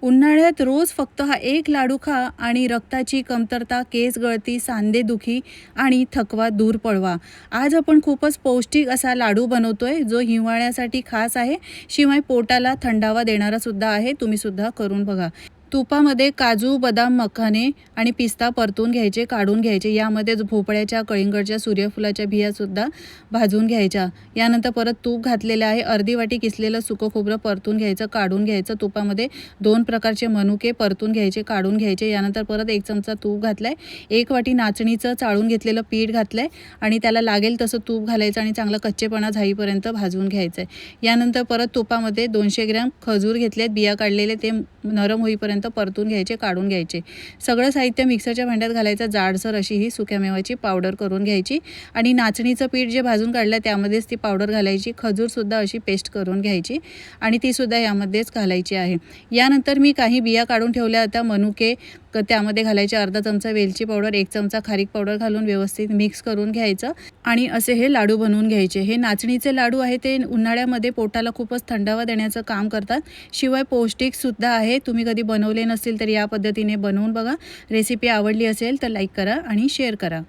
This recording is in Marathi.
उन्हाळ्यात रोज फक्त हा एक लाडू खा आणि रक्ताची कमतरता, केस गळती, सांधेदुखी आणि थकवा दूर पळवा. आज आपण खूपच पौष्टिक असा लाडू बनवतोय जो हिवाळ्यासाठी खास आहे. शिवाय पोटाला थंडावा देणारा सुद्धा आहे. तुम्ही सुद्धा करून बघा. तुपामध्ये काजू, बदाम, मखाने आणि पिस्ता परतून घ्यायचे, काढून घ्यायचे. यामध्ये भोपळ्याच्या, कळिंगडच्या, सूर्यफुलाच्या बियासुद्धा भाजून घ्यायच्या. यानंतर परत तूप घातलेलं आहे. अर्धी वाटी किसलेलं सुकं खोबरं परतून घ्यायचं, काढून घ्यायचं. तुपामध्ये 2 प्रकारचे मनुके परतून घ्यायचे, काढून घ्यायचे. यानंतर परत 1 चमचा तूप घातलाय. 1 वाटी नाचणीचं चाळून घेतलेलं पीठ घातलंय आणि त्याला लागेल तसं तूप घालायचं आणि चांगला कच्चेपणा जाईपर्यंत भाजून घ्यायचं आहे. यानंतर परत तुपामध्ये 200 ग्रॅम खजूर घेतलेत, बिया काढलेले, ते नरम होईपर्यंत परतून घ्यायचे, काढून घ्यायचे. सगळं साहित्य मिक्सरच्या भांड्यात घालायचं. जाडसर अशी ही सुक्यामेव्याची पावडर करून घ्यायची आणि नाचणीचं पीठ जे भाजून काढलं त्यामध्येच ती पावडर घालायची. खजूरसुद्धा अशी पेस्ट करून घ्यायची आणि तीसुद्धा यामध्येच घालायची आहे. यानंतर मी काही बिया काढून ठेवल्या होत्या, मनुके त्यामध्ये घालायचे. अर्धा चमचा वेलची पावडर, 1 चमचा खारीक पावडर घालून व्यवस्थित मिक्स करून घ्यायचं आणि असे हे लाडू बनवून घ्यायचे. हे नाचणीचे लाडू आहे ते उन्हाळ्यामध्ये पोटाला खूपच थंडावा देण्याचं काम करतात. शिवाय पौष्टिकसुद्धा आहे. तुम्ही कधी बनवले नसतील तर या पद्धतीने बनवून बघा. रेसिपी आवडली असेल तर लाईक करा आणि शेअर करा.